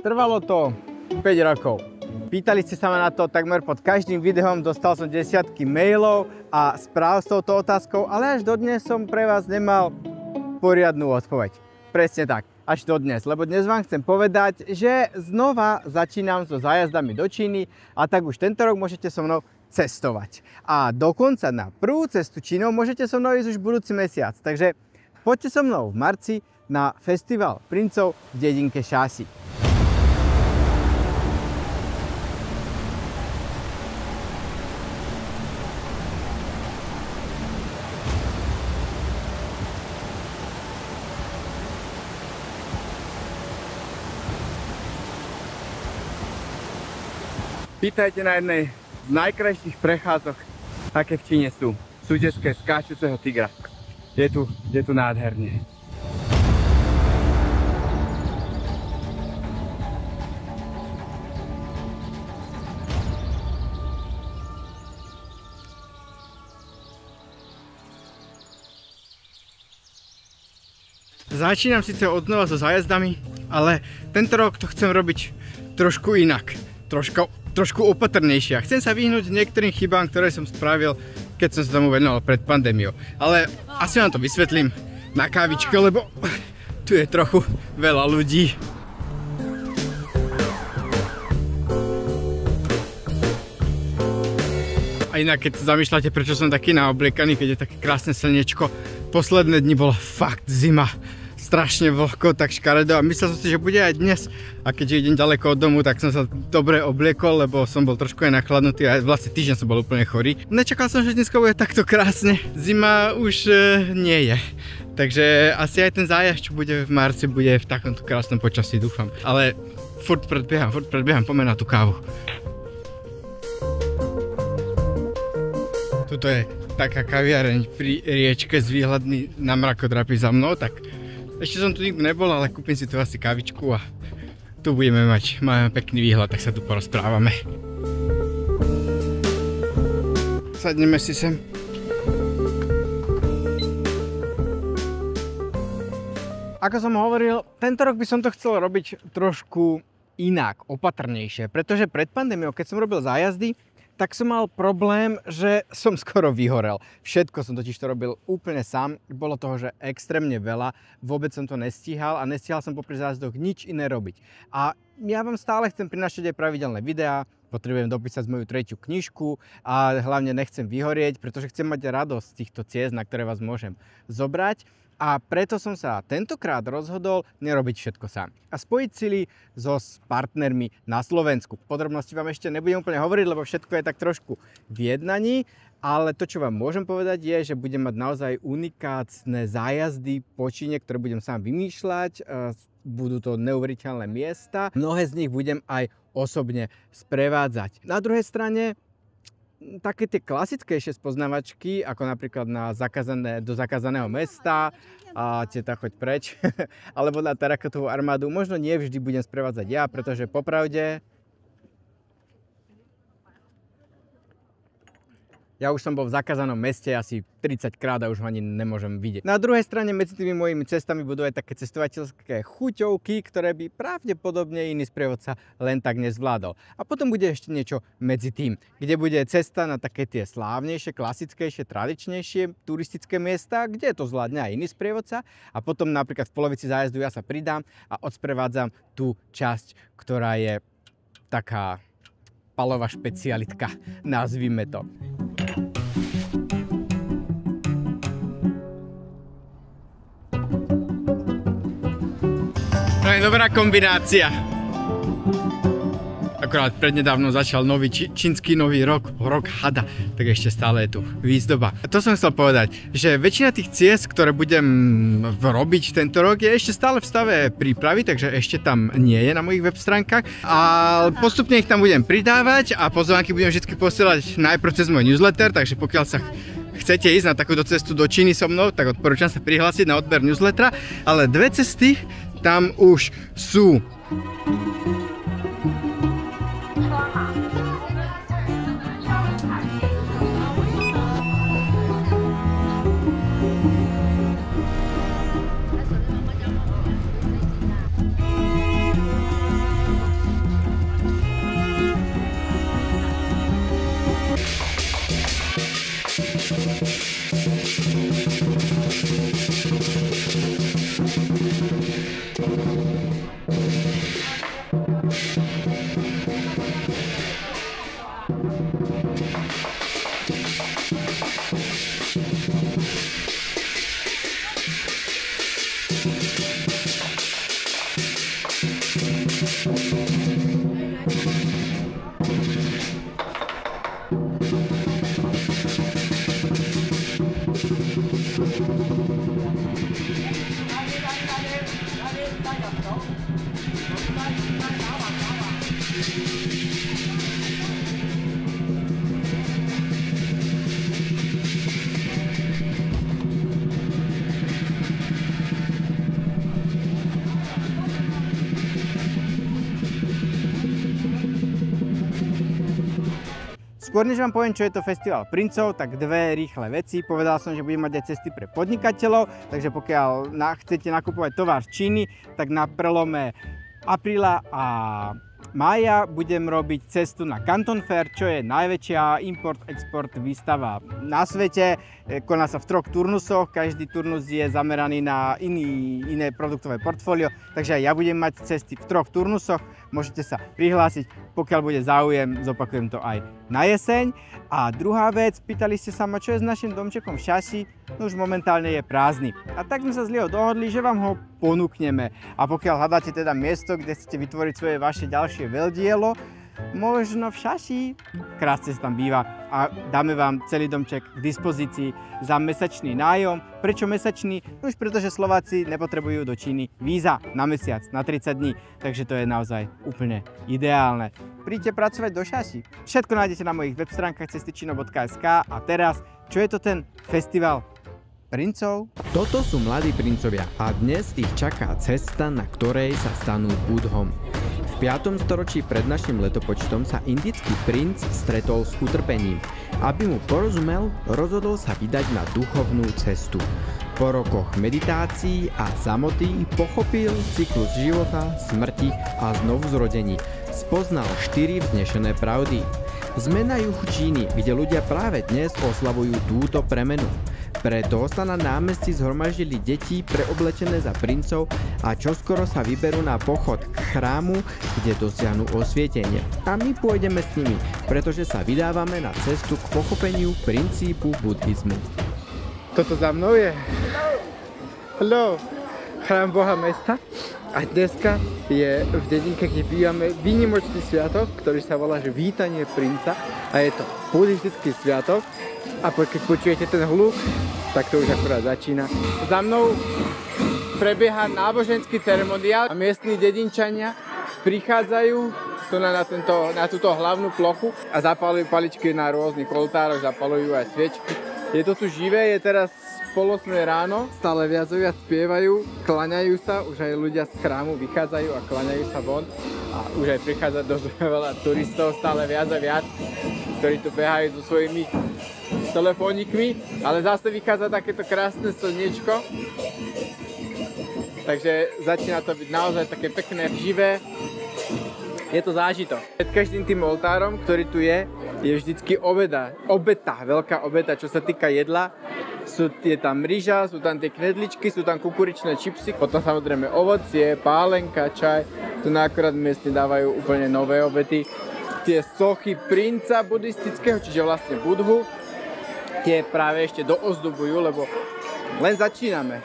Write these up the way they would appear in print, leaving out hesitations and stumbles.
Trvalo to 5 rokov. Pýtali ste sa ma na to takmer pod každým videom, dostal som desiatky mailov a správ s touto otázkou, ale až dodnes som pre vás nemal poriadnu odpoveď. Presne tak, až dodnes, lebo dnes vám chcem povedať, že znova začínam so zájazdami do Číny a tak už tento rok môžete so mnou cestovať. A dokonca na prvú cestu Čínou môžete so mnou ísť už budúci mesiac, takže poďte so mnou v marci na festival princov v dedinke Shaxi. Vítajte na jednej z najkrajších prechádzok, aké v Číne sú. Súťažské skáčuceho tigra. Je tu nádherne. Začínam síce odnova so zájazdami, ale tento rok to chcem robiť trošku inak. Trošku opatrnejšie. Chcem sa vyhnúť niektorým chybám, ktoré som spravil, keď som sa tomu venoval pred pandémiou. Ale asi vám to vysvetlím na kávičke, lebo tu je trochu veľa ľudí. A inak, keď sa zamýšľate, prečo som taký naobliekaný, keď je také krásne slniečko, posledné dni bola fakt zima. Strašne vlhko, tak škaredo a myslel som si, že bude aj dnes. A keďže idem ďaleko od domu, tak som sa dobre obliekol, lebo som bol trošku aj nachladnutý a vlastne týždeň som bol úplne chorý. Nečakal som, že dneska bude takto krásne. Zima už nie je. Takže asi aj ten zájazd, čo bude v marci, bude v takomto krásnom počasí, dúfam. Ale furt predbieham, poďme na tú kávu. Tuto je taká kaviareň pri riečke s výhľadmi na mrakodrapy za mnou, tak ešte som tu nikdy nebol, ale kúpim si tu asi kavičku a tu máme pekný výhľad, tak sa tu porozprávame. Sadneme si sem. Ako som hovoril, tento rok by som to chcel robiť trošku inak, opatrnejšie, pretože pred pandémiou, keď som robil zájazdy, tak som mal problém, že som skoro vyhorel. Všetko som totiž to robil úplne sám. Bolo toho, že extrémne veľa. Vôbec som to nestíhal a nestíhal som popri zájazdoch nič iné robiť. A ja vám stále chcem prinášať aj pravidelné videá. Potrebujem dopísať moju 3. knižku a hlavne nechcem vyhorieť, pretože chcem mať radosť z týchto ciest, na ktoré vás môžem zobrať. A preto som sa tentokrát rozhodol nerobiť všetko sám a spojiť sily so partnermi na Slovensku. Podrobnosti vám ešte nebudem úplne hovoriť, lebo všetko je tak trošku v jednaní, ale to, čo vám môžem povedať, je, že budem mať naozaj unikátne zájazdy po Číne, ktoré budem sám vymýšľať. Budú to neuveriteľné miesta. Mnohé z nich budem aj osobne sprevádzať. Na druhej strane také tie klasickejšie spoznávačky, ako napríklad do zakázaného mesta a teta choď preč, alebo na terakotovú armádu, možno nie vždy budem sprevádzať ja, pretože popravde ja už som bol v zakázanom meste asi 30 krát a už ho ani nemôžem vidieť. Na druhej strane medzi tými mojimi cestami budú aj také cestovateľské chuťovky, ktoré by pravdepodobne iný sprievodca len tak nezvládol. A potom bude ešte niečo medzi tým, kde bude cesta na také tie slávnejšie, klasickejšie, tradičnejšie turistické miesta, kde to zvládne aj iný sprievodca. A potom napríklad v polovici zájazdu ja sa pridám a odsprevádzam tú časť, ktorá je taká palová špecialitka, nazvime to. To je dobrá kombinácia. Akorát prednedávno začal nový čínsky nový rok hada, tak ešte stále je tu výzdoba. A to som chcel povedať, že väčšina tých ciest, ktoré budem robiť tento rok, je ešte stále v stave prípravy, takže ešte tam nie je na mojich web stránkach. A postupne ich tam budem pridávať a pozvánky budem vždy posielať najprv cez môj newsletter, takže pokiaľ sa chcete ísť na takúto cestu do Číny so mnou, tak odporúčam sa prihlásiť na odber newslettera, ale dve cesty tam už sú. Skôr než vám poviem, čo je to Festival princov, tak dve rýchle veci. Povedal som, že budem mať aj cesty pre podnikateľov, takže pokiaľ chcete nakupovať tovar z Číny, tak na prelome apríla a mája budem robiť cestu na Canton Fair, čo je najväčšia import-export výstava na svete. Koná sa v 3 turnusoch, každý turnus je zameraný na iné produktové portfólio, takže aj ja budem mať cesty v 3 turnusoch, môžete sa prihlásiť, pokiaľ bude záujem, zopakujem to aj na jeseň. A druhá vec, pýtali ste sa ma, čo je s našim domčekom v Šaši, no už momentálne je prázdny. A tak sme sa z Leo dohodli, že vám ho ponúkneme. A pokiaľ hľadáte teda miesto, kde chcete vytvoriť svoje vaše ďalšie veľdielo, možno v Šaši, krásne sa tam býva a dáme vám celý domček k dispozícii za mesačný nájom. Prečo mesačný? No už pretože Slováci nepotrebujú do Číny víza na mesiac, na 30 dní, takže to je naozaj úplne ideálne. Príďte pracovať do Šaši. Všetko nájdete na mojich web stránkach cestyčino.sk a teraz, čo je to ten festival princov? Toto sú mladí princovia a dnes ich čaká cesta, na ktorej sa stanú Budhom. V 5. storočí pred našim letopočtom sa indický princ stretol s utrpením. Aby mu porozumel, rozhodol sa vydať na duchovnú cestu. Po rokoch meditácií a samoty pochopil cyklus života, smrti a znovuzrodení. Spoznal 4 vznešené pravdy. Sme na juhu Číny, kde ľudia práve dnes oslavujú túto premenu. Preto sa na námestí zhromaždili deti preoblečené za princov a čoskoro sa vyberú na pochod k chrámu, kde dosiahnu osvietenie. A my pôjdeme s nimi, pretože sa vydávame na cestu k pochopeniu princípu buddhizmu. Toto za mnou je Hello, chrám Boha mesta. A dneska je v dedinke, kde bývame, výnimočný sviatok, ktorý sa volá že Vítanie princa. A je to buddhistický sviatok. A keď počujete ten hluk, tak to už akurát začína. Za mnou prebieha náboženský ceremoniál a miestni dedinčania prichádzajú tu na túto hlavnú plochu a zapálujú paličky na rôznych oltároch, zapálujú aj sviečky. Je to tu živé, je teraz 7:30 ráno, stále viac spievajú, klaňajú sa, už aj ľudia z chrámu vychádzajú a klaňajú sa von a už aj prichádza dosť veľa turistov, stále viac a viac, ktorí tu behajú so svojimi telefónikmi, ale zase vychádza takéto krásne slniečko, takže začína to byť naozaj také pekné, živé. Je to zážitok. Pred každým tým oltárom, ktorý tu je vždycky obeta, veľká obeta, čo sa týka jedla. Je tam ryža, sú tam tie knedličky, sú tam kukuričné čipsy, potom samozrejme ovocie, pálenka, čaj. Tu akorát miestne dávajú úplne nové obety. Tie sochy princa buddhistického, čiže vlastne Budhu, tie práve ešte doozdobujú, lebo len začíname.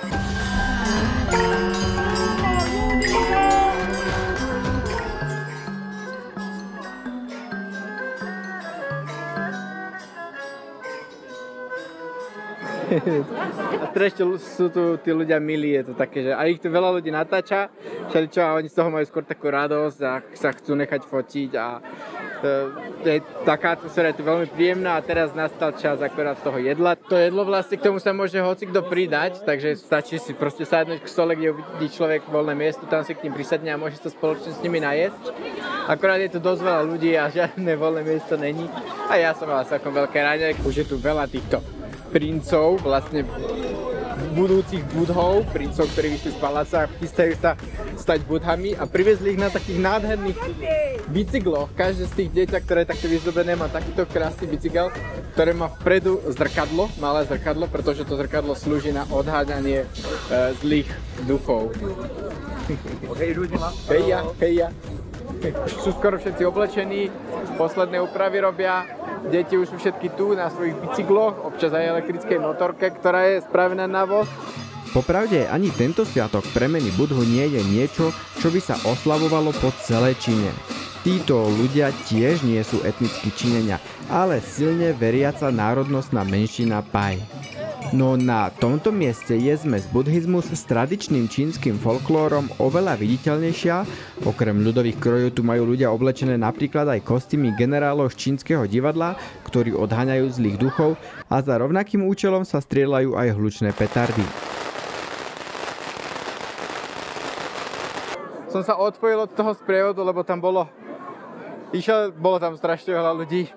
A strašne sú tu tí ľudia milí, je to také, že aj ich tu veľa ľudí natáča, všeličo, a oni z toho majú skôr takú radosť a sa chcú nechať fotiť a taká atmosféra je tu veľmi príjemná a teraz nastal čas akorát toho jedla. To jedlo vlastne k tomu sa môže hocikto pridať, takže stačí si proste sadnúť k stole, kde uvidí človek voľné miesto, tam si k ním prisadne a môže sa spoločne s nimi najesť. Akorát je tu dosť veľa ľudí a žiadne voľné miesto není a ja som mal celkom veľké ráne, už je tu veľa týchto princov, vlastne budúcich budhov, princov, ktorí vyšli z paláca a chystajú sa stať budhami a privezli ich na takých nádherných bicykloch. Každé z tých dieťa, ktoré je takto vyzdobené, má takýto krásny bicykel, ktoré má vpredu zrkadlo, malé zrkadlo, pretože to zrkadlo slúži na odháňanie zlých duchov. Heja. Sú skoro všetci oblečení, posledné úpravy robia, deti už sú všetky tu na svojich bicykloch, občas aj elektrickej motorke, ktorá je spravená na voz. Popravde ani tento sviatok premeny Budhu nie je niečo, čo by sa oslavovalo po celej Číne. Títo ľudia tiež nie sú etnickí Číňania, ale silne veriaca národnostná menšina Pai. No na tomto mieste je zmes buddhizmus s tradičným čínskym folklórom oveľa viditeľnejšia. Okrem ľudových krojov tu majú ľudia oblečené napríklad aj kostýmy generálov z čínskeho divadla, ktorí odháňajú zlých duchov, a za rovnakým účelom sa strieľajú aj hlučné petardy. Som sa odpojil od toho sprievodu, lebo tam bolo tam strašne veľa ľudí.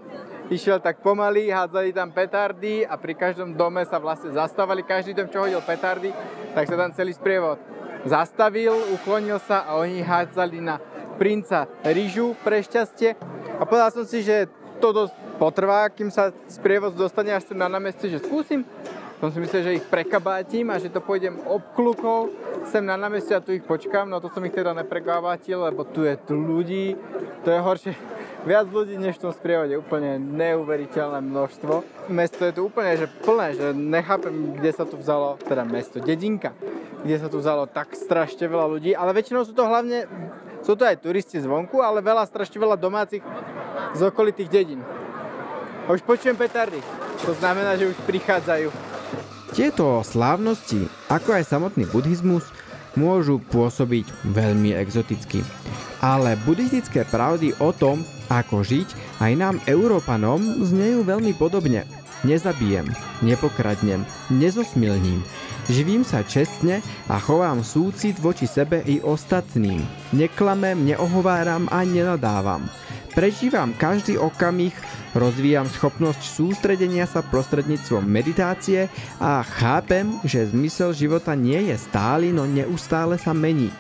Išiel tak pomaly, hádzali tam petardy a pri každom dome sa vlastne zastavali. Každý dom, čo hodil petardy, tak sa tam celý sprievod zastavil, uklonil sa a oni hádzali na princa ryžu pre šťastie. A povedal som si, že to dosť potrvá, kým sa sprievod dostane až sem na námestie, že skúsim. Som si myslel, že ich prekabátim a že to pôjdem obklukou sem na námestie a tu ich počkám. No to som ich teda neprekabátil, lebo tu je ľudí, to je horšie. Viac ľudí než v tom sprievode, úplne neuveriteľné množstvo. Mesto je tu úplne že plné, že nechápem, kde sa tu vzalo, teda mesto, dedinka, kde sa tu vzalo tak strašne veľa ľudí, ale väčšinou sú to aj turisti zvonku, ale strašne veľa domácich z okolitých dedín. Už počujem petardy, to znamená, že už prichádzajú. Tieto slávnosti, ako aj samotný buddhizmus, môžu pôsobiť veľmi exoticky. Ale buddhistické pravdy o tom, ako žiť, aj nám, Európanom, znejú veľmi podobne. Nezabijem, nepokradnem, nezosmilním. Živím sa čestne a chovám súcit voči sebe i ostatným. Neklamem, neohováram a nenadávam. Prežívam každý okamih, rozvíjam schopnosť sústredenia sa prostredníctvom meditácie a chápem, že zmysel života nie je stály, no neustále sa mení.